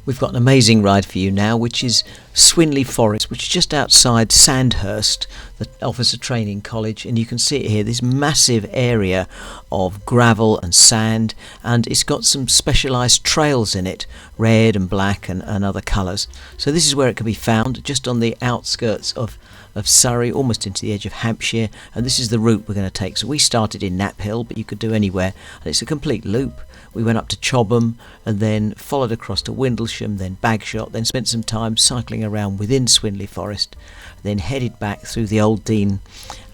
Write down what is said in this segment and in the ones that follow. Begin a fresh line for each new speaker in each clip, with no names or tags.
We've got an amazing ride for you now, which is Swinley Forest, which is just outside Sandhurst, the Officer Training College, and you can see it here, this massive area of gravel and sand, and it's got some specialised trails in it, red and black and other colours. So this is where it can be found, just on the outskirts of Surrey, almost into the edge of Hampshire, and this is the route we're going to take. So we started in Knapp Hill, but you could do anywhere, and it's a complete loop. We went up to Chobham and then followed across to Windlesham, then Bagshot, then spent some time cycling around within Swinley Forest, then headed back through the Old Dean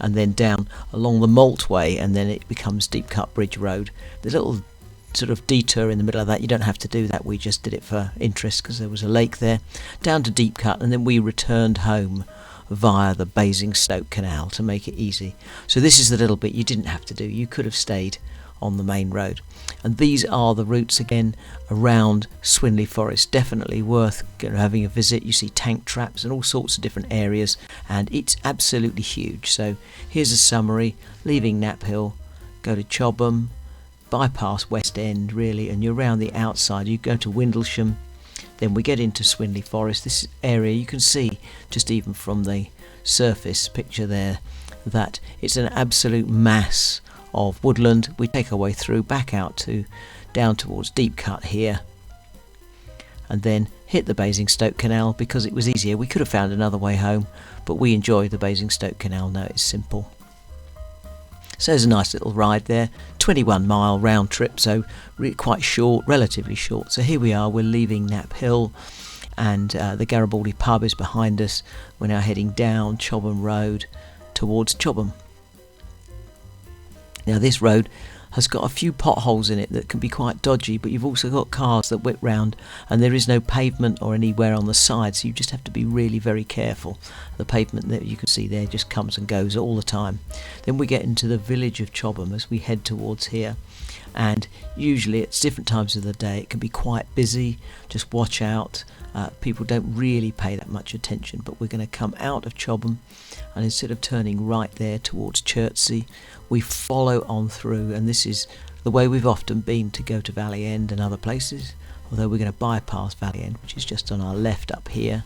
and then down along the Maltway, and then it becomes Deep Cut Bridge Road. There's a little sort of detour in the middle of that. You don't have to do that, we just did it for interest because there was a lake there, down to Deep Cut, and then we returned home via the Basingstoke Canal to make it easy. So this is the little bit you didn't have to do. You could have stayed on the main road, and these are the routes again around Swinley Forest. Definitely worth having a visit. You see tank traps and all sorts of different areas, and it's absolutely huge. So here's a summary. Leaving Knapp Hill, go to Chobham, bypass West End really, and you're around the outside. You go to Windlesham, then we get into Swinley Forest. This area you can see just even from the surface picture there that it's an absolute mass of woodland. We take our way through back out to down towards Deep Cut here, and then hit the Basingstoke Canal because it was easier. We could have found another way home, but we enjoy the Basingstoke Canal now. It's simple. So there's a nice little ride there, 21-mile round trip, so quite short, relatively short. So here we are, we're leaving Knapp Hill, and the Garibaldi pub is behind us. We're now heading down Chobham Road towards Chobham. Now this road has got a few potholes in it that can be quite dodgy, but you've also got cars that whip round, and there is no pavement or anywhere on the side, so you just have to be really very careful. The pavement that you can see there just comes and goes all the time. Then we get into the village of Chobham as we head towards here, and usually at different times of the day it can be quite busy. Just watch out. People don't really pay that much attention, but we're going to come out of Chobham, and instead of turning right there towards Chertsey, we follow on through, and this is the way we've often been to go to Valley End and other places, although we're going to bypass Valley End, which is just on our left up here.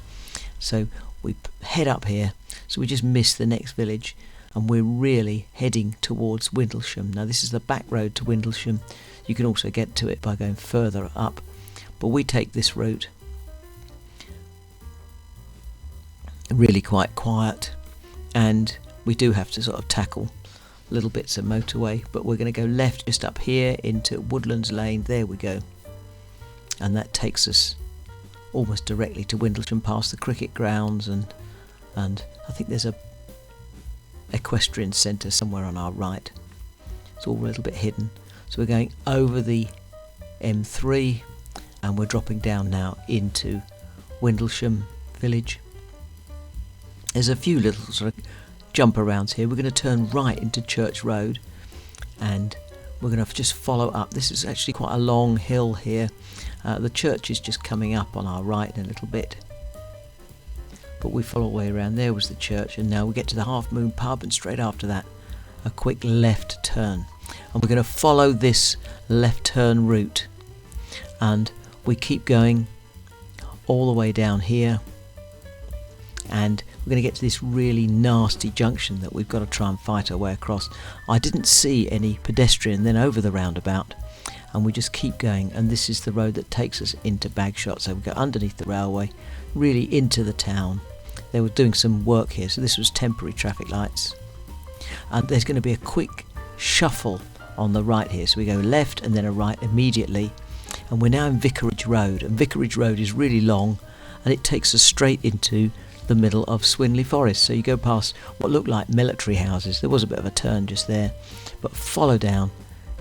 So we head up here, so we just miss the next village, and we're really heading towards Windlesham. Now this is the back road to Windlesham. You can also get to it by going further up, but we take this route. Really quite quiet, and we do have to sort of tackle little bits of motorway, but we're going to go left just up here into Woodlands Lane. There we go, and that takes us almost directly to Windlesham, past the cricket grounds, and I think there's a equestrian centre somewhere on our right. It's all a little bit hidden. So we're going over the M3, and we're dropping down now into Windlesham village. There's a few little sort of jump arounds here. We're going to turn right into Church Road, and we're going to just follow up. This is actually quite a long hill here. The church is just coming up on our right in a little bit, but we follow our way around. There was the church, and now we get to the Half Moon pub, and straight after that a quick left turn, and we're going to follow this left turn route, and we keep going all the way down here, and we're going to get to this really nasty junction that we've got to try and fight our way across. I didn't see any pedestrian then over the roundabout, and we just keep going, and this is the road that takes us into Bagshot. So we go underneath the railway, really into the town. They were doing some work here, so this was temporary traffic lights, and there's going to be a quick shuffle on the right here, so we go left and then a right immediately, and we're now in Vicarage Road, and Vicarage Road is really long, and it takes us straight into the middle of Swinley Forest. So you go past what looked like military houses. There was a bit of a turn just there, but follow down.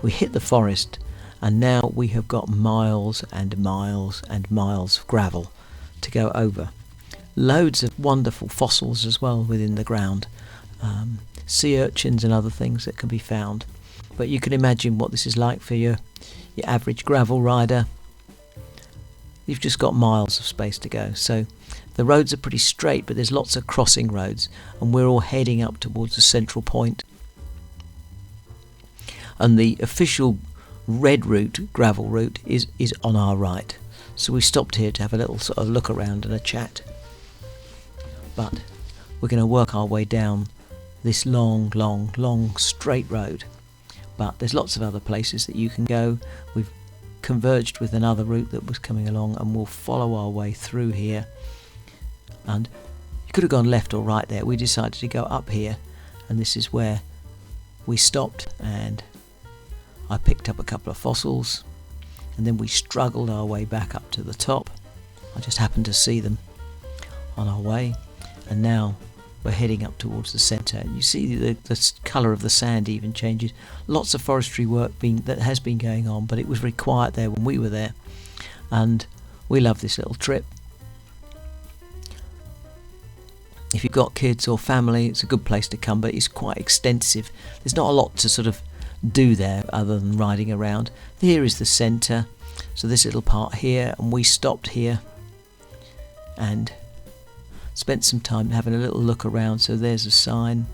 We hit the forest, and now we have got miles and miles and miles of gravel to go over. Loads of wonderful fossils as well within the ground, sea urchins and other things that can be found. But you can imagine what this is like for your average gravel rider. You've just got miles of space to go. So the roads are pretty straight, but there's lots of crossing roads, and we're all heading up towards the central point. And the official red route, gravel route, is on our right. So we stopped here to have a little sort of look around and a chat. But we're going to work our way down this long straight road. But there's lots of other places that you can go. We've converged with another route that was coming along, and we'll follow our way through here. And you could have gone left or right there. We decided to go up here, and this is where we stopped, and I picked up a couple of fossils, and then we struggled our way back up to the top. I just happened to see them on our way, and now we're heading up towards the centre. You see the colour of the sand even changes. Lots of forestry work that has been going on, but it was very quiet there when we were there, and we love this little trip. If you've got kids or family, it's a good place to come, but it's quite extensive. There's not a lot to sort of do there other than riding around. Here is the centre, so this little part here, and we stopped here and spent some time having a little look around. So there's a sign,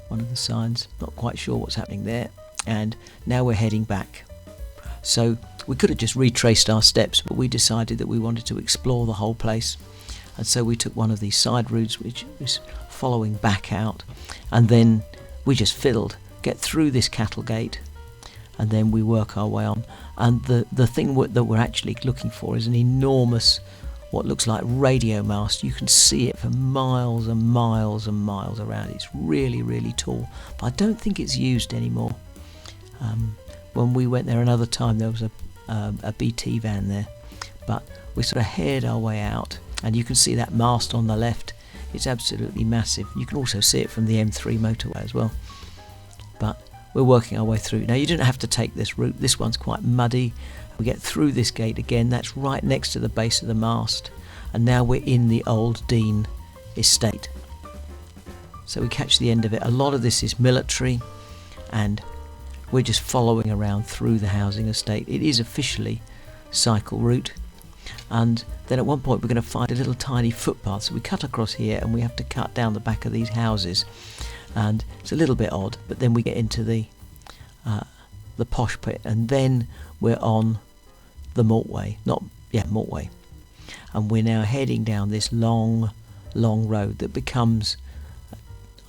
one of the signs, not quite sure what's happening there, and now we're heading back. So we could have just retraced our steps, but we decided that we wanted to explore the whole place, and so we took one of these side routes which is following back out, and then we just fiddled, get through this cattle gate, and then we work our way on. And the thing that we're actually looking for is an enormous, what looks like radio mast. You can see it for miles and miles and miles around. It's really tall, but I don't think it's used anymore. When we went there another time, there was a BT van there, but we sort of head our way out, and you can see that mast on the left. It's absolutely massive. You can also see it from the M3 motorway as well. But we're working our way through. Now, you don't have to take this route. This one's quite muddy. We get through this gate again. That's right next to the base of the mast, and now we're in the old Dean estate. So we catch the end of it. A lot of this is military, and we're just following around through the housing estate. It is officially cycle route, and then at one point we're going to find a little tiny footpath. So we cut across here, and we have to cut down the back of these houses, and it's a little bit odd. But then we get into the posh pit, and then we're on the Maltway, Maltway, and we're now heading down this long road that becomes,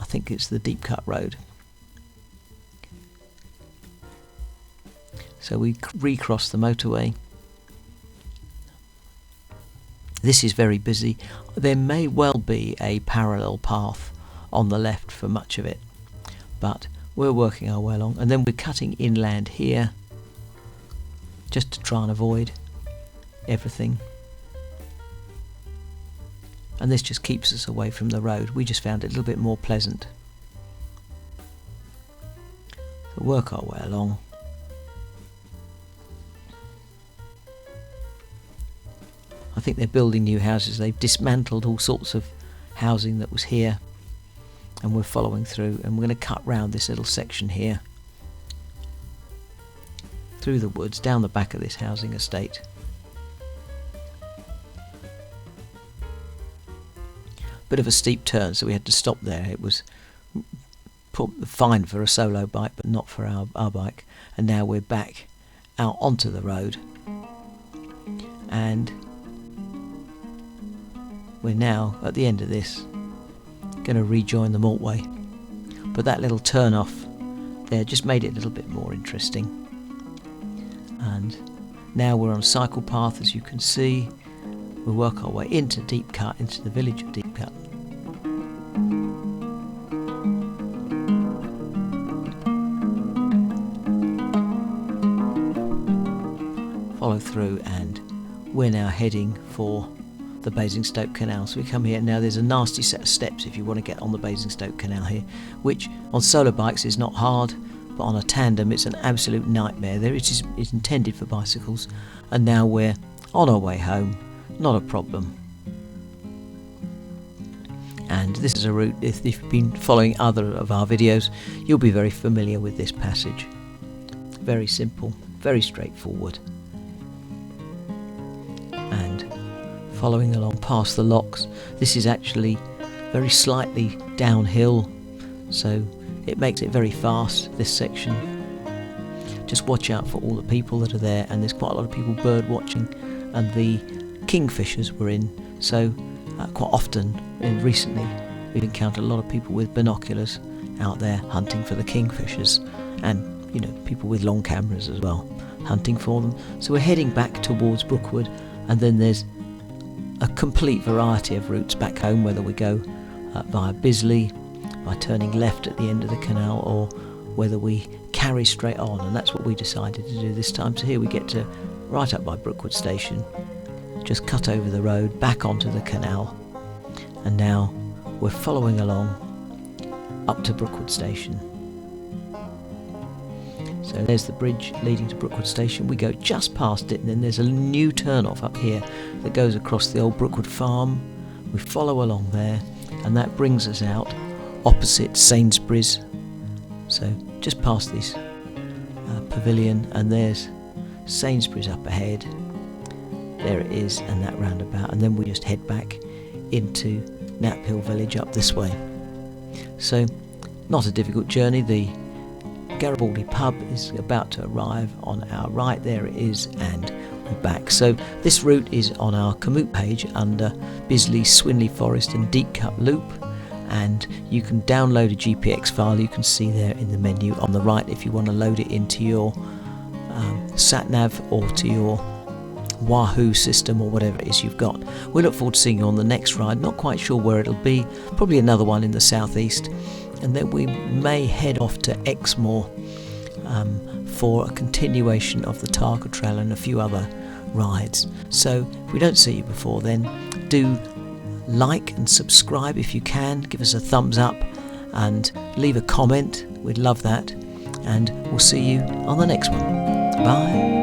I think it's the Deep Cut Road. So we recross the motorway. This is very busy. There may well be a parallel path on the left for much of it, but we're working our way along, and then we're cutting inland here just to try and avoid everything, and this just keeps us away from the road. We just found it a little bit more pleasant. So work our way along. I think they're building new houses. They've dismantled all sorts of housing that was here, and we're following through, and we're going to cut round this little section here through the woods down the back of this housing estate. Bit of a steep turn, so we had to stop there. It was fine for a solo bike, but not for our bike. And now we're back out onto the road, and we're now at the end of this, going to rejoin the Maltway. But that little turn off there just made it a little bit more interesting. And now we're on a cycle path, as you can see. We work our way into Deep Cut, into the village of Deep Cut. Follow through, and we're now heading for the Basingstoke Canal. So we come here. Now there's a nasty set of steps if you want to get on the Basingstoke Canal here, which on solar bikes is not hard, but on a tandem it's an absolute nightmare. It's intended for bicycles, and now we're on our way home. Not a problem. And this is a route, if you've been following other of our videos, you'll be very familiar with this passage. Very simple, very straightforward. And following along past the locks, this is actually very slightly downhill, so it makes it very fast, this section. Just watch out for all the people that are there, and there's quite a lot of people bird watching and the kingfishers were in. So quite often recently we've encountered a lot of people with binoculars out there hunting for the kingfishers, and people with long cameras as well hunting for them. So we're heading back towards Brookwood, and then there's a complete variety of routes back home, whether we go via Bisley by turning left at the end of the canal, or whether we carry straight on, and that's what we decided to do this time. So here we get to right up by Brookwood station, just cut over the road back onto the canal, and now we're following along up to Brookwood station. So there's the bridge leading to Brookwood station. We go just past it, and then there's a new turn off up here that goes across the old Brookwood farm. We follow along there, and that brings us out opposite Sainsbury's. So just past this pavilion, and there's Sainsbury's up ahead. There it is, and that roundabout, and then we just head back into Knaphill village up this way. So not a difficult journey. The Garibaldi pub is about to arrive on our right. There it is, and we're back. So this route is on our Komoot page under Bisley, Swinley Forest and Deep Cut Loop, and you can download a GPX file. You can see there in the menu on the right if you want to load it into your sat-nav or to your Wahoo system or whatever it is you've got. We look forward to seeing you on the next ride. Not quite sure where it'll be, probably another one in the southeast, and then we may head off to Exmoor for a continuation of the Tarka Trail and a few other rides. So if we don't see you before then, do like and subscribe if you can. Give us a thumbs up and leave a comment. We'd love that, and we'll see you on the next one. Bye.